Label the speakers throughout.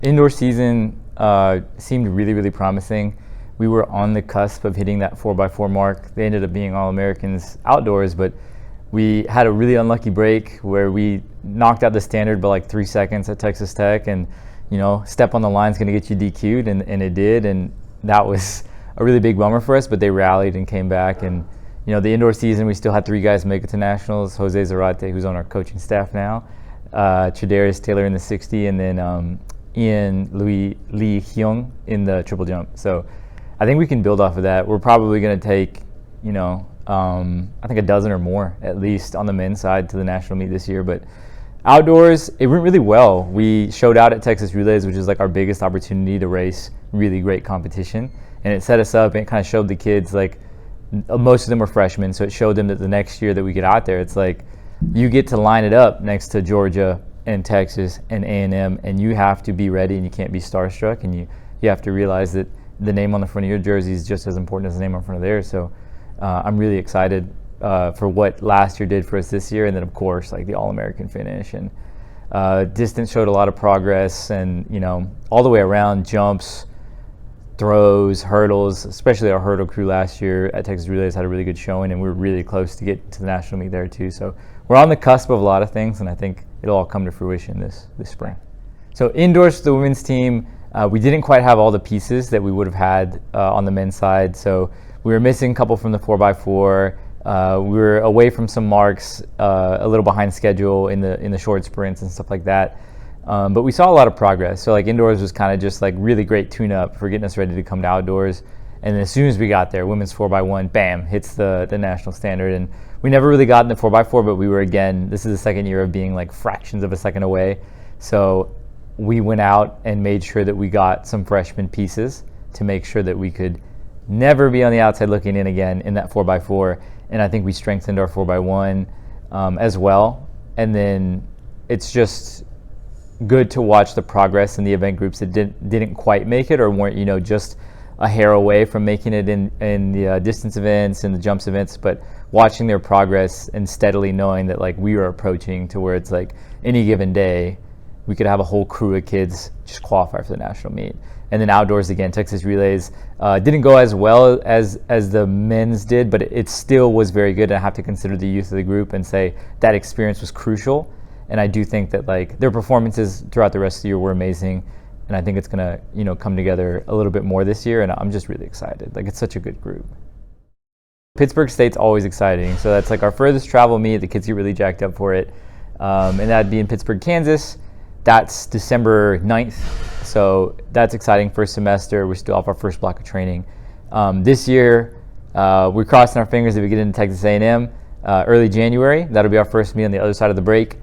Speaker 1: Indoor season seemed really, really promising. We were on the cusp of hitting that 4x4 mark. They ended up being All-Americans outdoors, but we had a really unlucky break where we knocked out the standard by like 3 seconds at Texas Tech, and step on the line is going to get you DQ'd, and it did, and that was a really big bummer for us, but they rallied and came back. And the indoor season, we still had 3 guys make it to nationals: Jose Zarate, who's on our coaching staff now, Tredarius Taylor in the 60, and then Ian Lee Hyung in the triple jump. So I think we can build off of that. We're probably going to take, I think a dozen or more at least on the men's side to the national meet this year. But outdoors, it went really well. We showed out at Texas Relays, which is like our biggest opportunity to race really great competition. And it set us up, and it kind of showed the kids, like, most of them were freshmen, so it showed them that the next year that we get out there, it's like you get to line it up next to Georgia and Texas and A&M, and you have to be ready, and you can't be starstruck, and you have to realize that the name on the front of your jersey is just as important as the name on front of theirs. So I'm really excited for what last year did for us this year, and then of course like the All-American finish, and distance showed a lot of progress, and all the way around, jumps, throws, hurdles, especially our hurdle crew last year at Texas Relays had a really good showing, and we were really close to get to the national meet there too. So we're on the cusp of a lot of things, and I think it'll all come to fruition this spring. So indoors for the women's team, we didn't quite have all the pieces that we would have had on the men's side. So we were missing a couple from the 4x4. We were away from some marks, a little behind schedule in the short sprints and stuff like that. But we saw a lot of progress. So like indoors was kind of just like really great tune-up for getting us ready to come to outdoors. And then as soon as we got there, women's 4x1, bam, hits the national standard. And we never really got in the 4x4, but we were, again, this is the second year of being like fractions of a second away. So we went out and made sure that we got some freshman pieces to make sure that we could never be on the outside looking in again in that 4x4. And I think we strengthened our 4x1 as well. And then it's just good to watch the progress in the event groups that didn't quite make it, or weren't just a hair away from making it in the distance events and the jumps events, but watching their progress and steadily knowing that like we were approaching to where it's like any given day we could have a whole crew of kids just qualify for the national meet. And then outdoors, again, Texas Relays didn't go as well as the men's did, but it still was very good. And I have to consider the youth of the group and say that experience was crucial. And I do think that like their performances throughout the rest of the year were amazing, and I think it's gonna come together a little bit more this year, and I'm just really excited. Like, it's such a good group. Pittsburgh State's always exciting, so that's like our furthest travel meet. The kids get really jacked up for it, and that'd be in Pittsburgh, Kansas. That's December 9th, so that's exciting. First semester, we're still off our first block of training. This year, we're crossing our fingers that we get into Texas A&M early January. That'll be our first meet on the other side of the break.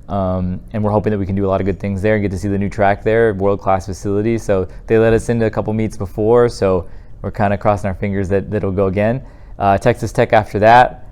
Speaker 1: And we're hoping that we can do a lot of good things there and get to see the new track there, world-class facility. So they let us into a couple meets before, so we're kind of crossing our fingers that it'll go again. Texas Tech after that.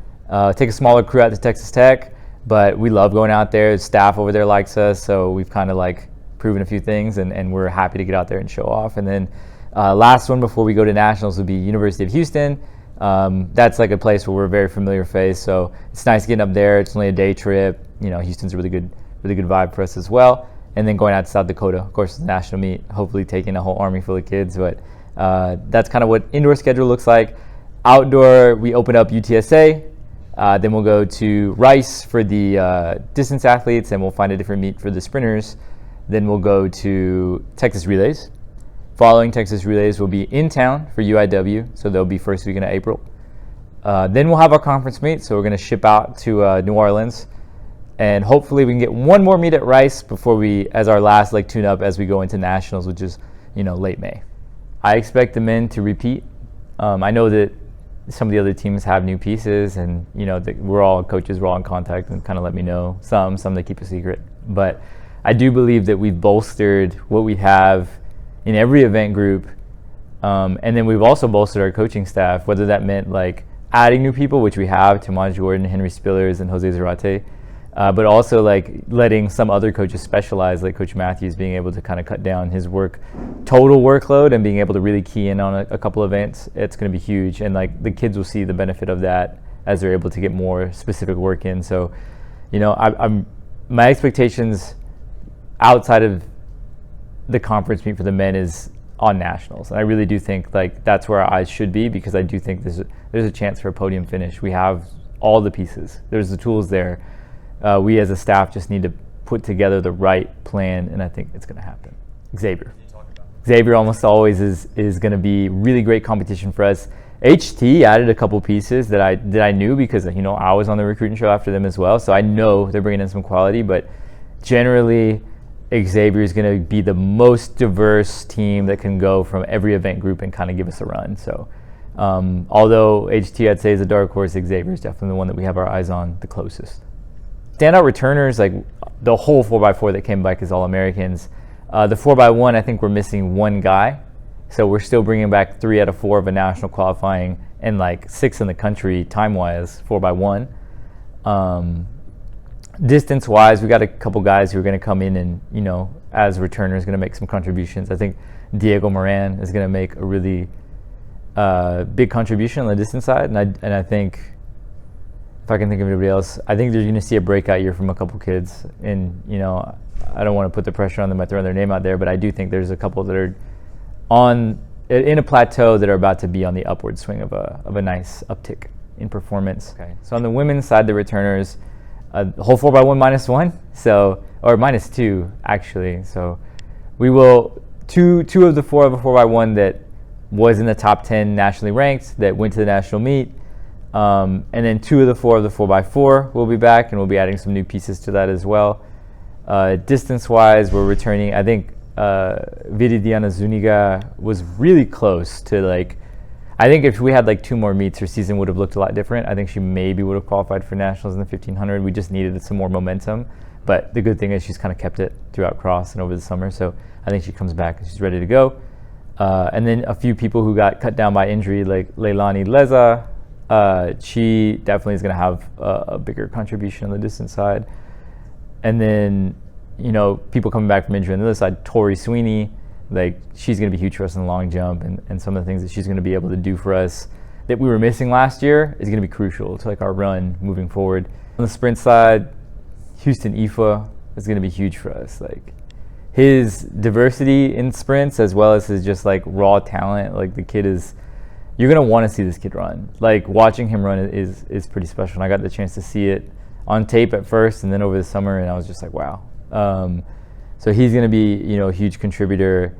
Speaker 1: Take a smaller crew out to Texas Tech, but we love going out there. The staff over there likes us, so we've kind of like proven a few things, and we're happy to get out there and show off. And then last one before we go to nationals would be University of Houston. That's like a place where we're a very familiar face, so it's nice getting up there. It's only a day trip. Houston's a really good vibe for us as well. And then going out to South Dakota, of course, the national meet, hopefully taking a whole army full of kids. But that's kind of what indoor schedule looks like. Outdoor, we open up UTSA. Then we'll go to Rice for the distance athletes, and we'll find a different meet for the sprinters. Then we'll go to Texas Relays. Following Texas Relays, we'll be in town for UIW, so they'll be first weekend of April. Then we'll have our conference meet, so we're going to ship out to New Orleans. And hopefully we can get one more meet at Rice before as our last like tune-up as we go into nationals, which is late May. I expect the men to repeat. I know that some of the other teams have new pieces, and we're all coaches, we're all in contact, and kind of let me know some they keep a secret. But I do believe that we've bolstered what we have in every event group, and then we've also bolstered our coaching staff, whether that meant like adding new people, which we have, Tamaj Jordan, Henry Spillers, and Jose Zarate, but also like letting some other coaches specialize, like Coach Matthews being able to kind of cut down his total workload and being able to really key in on a couple events. It's going to be huge, and like the kids will see the benefit of that as they're able to get more specific work in. So, my expectations outside of the conference meet for the men is on nationals. And I really do think like that's where our eyes should be, because I do think there's a chance for a podium finish. We have all the pieces. There's the tools there. We as a staff just need to put together the right plan, and I think it's going to happen. Xavier almost always is going to be really great competition for us. HT added a couple pieces that I knew, because I was on the recruiting show after them as well, so I know they're bringing in some quality. But generally, Xavier is going to be the most diverse team that can go from every event group and kind of give us a run. So although HT I'd say is a dark horse, Xavier is definitely the one that we have our eyes on the closest. Standout returners, like the whole 4x4 that came back is All-Americans. The 4x1, I think we're missing one guy. So we're still bringing back 3 out of 4 of a national qualifying, and like 6 in the country time-wise, 4x1. Distance-wise, we got a couple guys who are going to come in and, as returners, going to make some contributions. I think Diego Moran is going to make a really big contribution on the distance side, and I think, if I can think of anybody else, I think they're going to see a breakout year from a couple kids. And I don't want to put the pressure on them by throwing their name out there, but I do think there's a couple that are in a plateau that are about to be on the upward swing of a nice uptick in performance. Okay. So on the women's side, the returners, the whole 4x1 -1, so, or -2 actually. So we will two of the 4 of a 4x1 that was in the top 10 nationally ranked that went to the national meet. And then 2 of the 4 of the 4x4 will be back, and we'll be adding some new pieces to that as well. Distance-wise, we're returning, I think Viridiana Zuniga was really close to I think if we had 2 more meets, her season would have looked a lot different. I think she maybe would have qualified for nationals in the 1500. We just needed some more momentum. But the good thing is she's kind of kept it throughout cross and over the summer. So I think she comes back and she's ready to go. And then a few people who got cut down by injury, like Leilani Leza, she definitely is going to have a bigger contribution on the distance side. And then, people coming back from injury on the other side, Tori Sweeney, she's going to be huge for us in the long jump, and some of the things that she's going to be able to do for us that we were missing last year is going to be crucial to our run moving forward. On the sprint side, Houston Ifa is going to be huge for us. His diversity in sprints, as well as his just raw talent, the kid is, you're going to want to see this kid run. Watching him run is pretty special, and I got the chance to see it on tape at first and then over the summer, and I was just wow. So he's going to be, a huge contributor.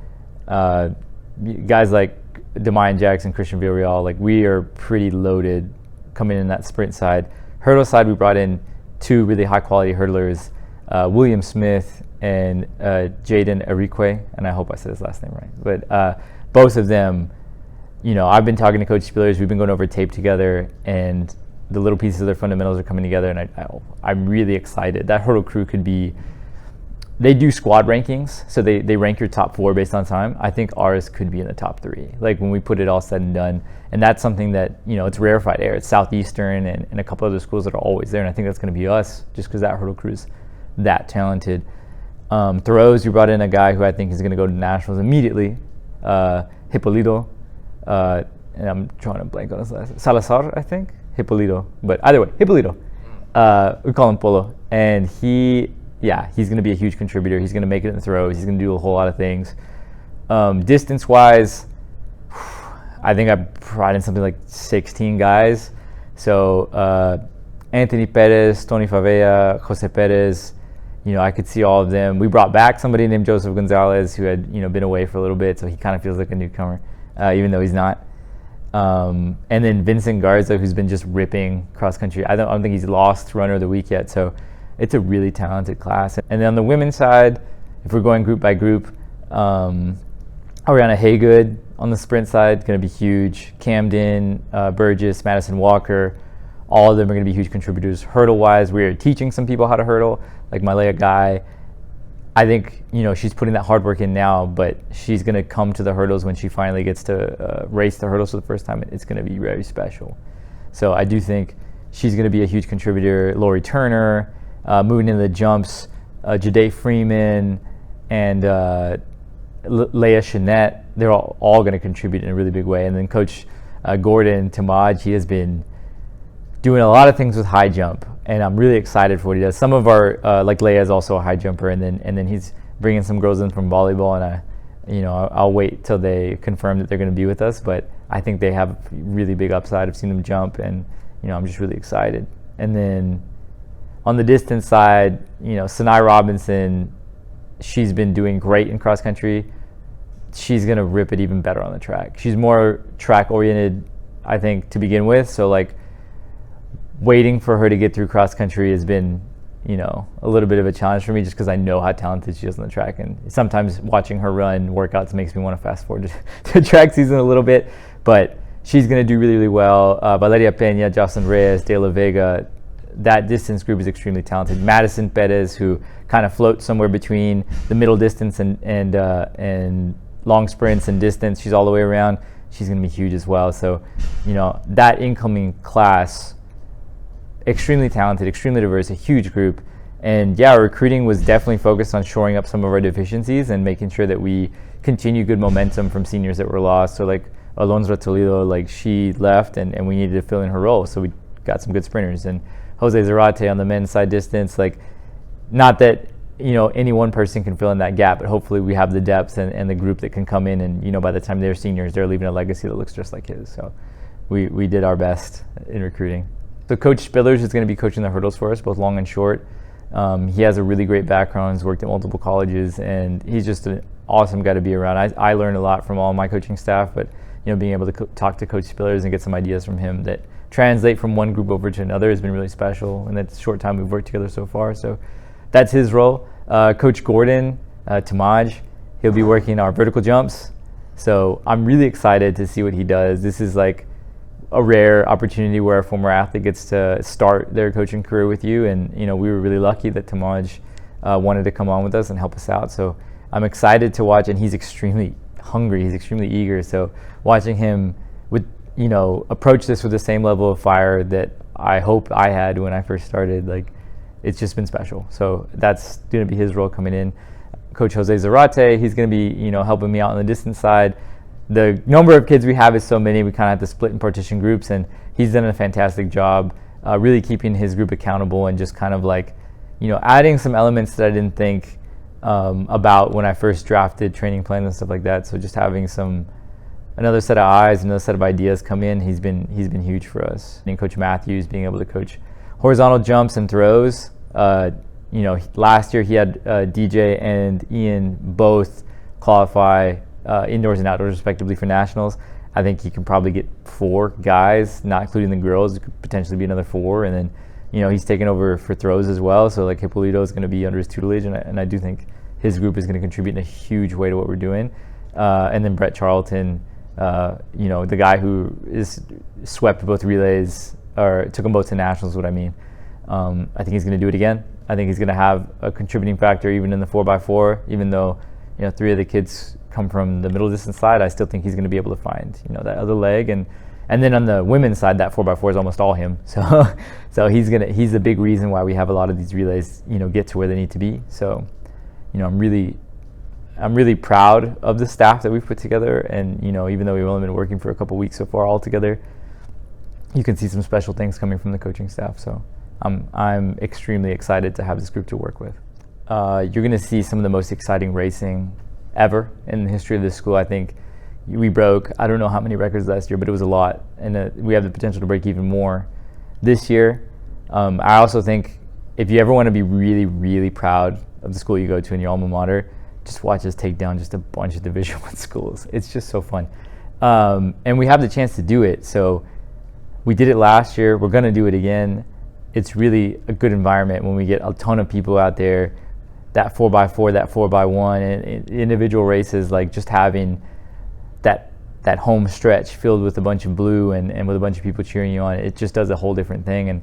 Speaker 1: Guys like Demayan Jackson, Christian Villarreal, we are pretty loaded coming in that sprint side. Hurdle side, we brought in 2 really high-quality hurdlers, William Smith and Jaden Arique, and I hope I said his last name right. But both of them, I've been talking to Coach Spillers. We've been going over tape together, and the little pieces of their fundamentals are coming together, and I'm really excited. That hurdle crew could be, they do squad rankings, so they rank your top 4 based on time. I think ours could be in the top 3, when we put it all said and done. And that's something that, it's rarefied air. It's Southeastern and a couple other schools that are always there, and I think that's going to be us, just because that hurdle crew is that talented. Throws, we brought in a guy who I think is going to go to nationals immediately, Hippolito, and I'm trying to blank on his last name. Salazar, I think? Hippolito. But either way, Hippolito. We call him Polo. And he's going to be a huge contributor. He's going to make it in the throws. He's going to do a whole lot of things. Distance-wise, I think I brought in something like 16 guys. So Anthony Perez, Tony Favela, Jose Perez, I could see all of them. We brought back somebody named Joseph Gonzalez who had, been away for a little bit, so he kind of feels like a newcomer, even though he's not. And then Vincent Garza, who's been just ripping cross-country. I don't think he's lost runner of the week yet, so it's a really talented class. And then on the women's side, if we're going group by group, Ariana Haygood on the sprint side, going to be huge. Camden, Burgess, Madison Walker, all of them are going to be huge contributors. Hurdle-wise, we're teaching some people how to hurdle, like Malaya Guy. I think, she's putting that hard work in now, but she's going to come to the hurdles when she finally gets to race the hurdles for the first time. It's going to be very special. So I do think she's going to be a huge contributor. Lori Turner, moving into the jumps, Jade Freeman, and Leia Chanette, they're all going to contribute in a really big way. And then Coach Gordon Tamaj, he has been doing a lot of things with high jump, and I'm really excited for what he does. Some of our, like Leia is also a high jumper, and then he's bringing some girls in from volleyball, and I'll wait till they confirm that they're going to be with us. But I think they have really big upside. I've seen them jump, and I'm just really excited. And then on the distance side, Sanai Robinson, she's been doing great in cross country. She's going to rip it even better on the track. She's more track oriented, I think, to begin with. So like waiting for her to get through cross country has been, a little bit of a challenge for me, just because I know how talented she is on the track. And sometimes watching her run workouts makes me want to fast forward to track season a little bit. But she's going to do really, really well. Valeria Pena, Jocelyn Reyes, De La Vega, that distance group is extremely talented. Madison Perez, who kind of floats somewhere between the middle distance and long sprints and distance. She's all the way around. She's going to be huge as well. So, that incoming class, extremely talented, extremely diverse, a huge group. And yeah, our recruiting was definitely focused on shoring up some of our deficiencies and making sure that we continue good momentum from seniors that were lost. So like Alonso Toledo, like she left and we needed to fill in her role. So we got some good sprinters. And Jose Zarate on the men's side distance, like not that, any one person can fill in that gap, but hopefully we have the depth and the group that can come in and, by the time they're seniors, they're leaving a legacy that looks just like his. So we did our best in recruiting. So Coach Spillers is going to be coaching the hurdles for us, both long and short. He has a really great background. He's worked at multiple colleges, and he's just an awesome guy to be around. I learned a lot from all my coaching staff, but being able to talk to Coach Spillers and get some ideas from him that translate from one group over to another has been really special in that short time we've worked together so far. So that's his role. Coach Gordon, Tamaj, he'll be working our vertical jumps. So I'm really excited to see what he does. This is like a rare opportunity where a former athlete gets to start their coaching career with you, and we were really lucky that Tamaj wanted to come on with us and help us out. So I'm excited to watch, and he's extremely hungry, he's extremely eager. So watching him with approach this with the same level of fire that I hope I had when I first started, like it's just been special. So that's going to be his role coming in. Coach Jose Zarate, he's going to be helping me out on the distance side. The number of kids we have is so many, we kind of have to split and partition groups, and he's done a fantastic job really keeping his group accountable and just kind of like, adding some elements that I didn't think about when I first drafted training plans and stuff like that. So just having another set of eyes, another set of ideas come in, he's been huge for us. And Coach Matthews being able to coach horizontal jumps and throws. Last year he had DJ and Ian both qualify indoors and outdoors respectively for nationals. I think he can probably get 4 guys, not including the girls. It could potentially be another 4. And then, he's taking over for throws as well. So like Hippolito is going to be under his tutelage, and I do think his group is going to contribute in a huge way to what we're doing. And then Brett Charlton, the guy who is swept both relays, or took them both to nationals, what I mean. I think he's going to do it again. I think he's going to have a contributing factor even in the 4x4, even though 3 of the kids come from the middle distance side. I still think he's going to be able to find that other leg, and then on the women's side, that 4x4 is almost all him. So he's a big reason why we have a lot of these relays get to where they need to be. So I'm really proud of the staff that we've put together, and even though we've only been working for a couple weeks so far all together, you can see some special things coming from the coaching staff. So I'm extremely excited to have this group to work with. You're going to see some of the most exciting racing ever in the history of this school. I think we broke, I don't know how many records last year, but it was a lot, and we have the potential to break even more this year. I also think if you ever want to be really, really proud of the school you go to in your alma mater, just watch us take down just a bunch of Division I schools. It's just so fun. And we have the chance to do it. So we did it last year. We're going to do it again. It's really a good environment when we get a ton of people out there, that 4x4, that 4x1, and individual races, like just having that home stretch filled with a bunch of blue and with a bunch of people cheering you on. It just does a whole different thing. And,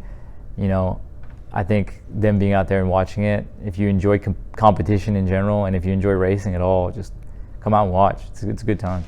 Speaker 1: I think them being out there and watching it, if you enjoy competition in general and if you enjoy racing at all, just come out and watch. It's a good time.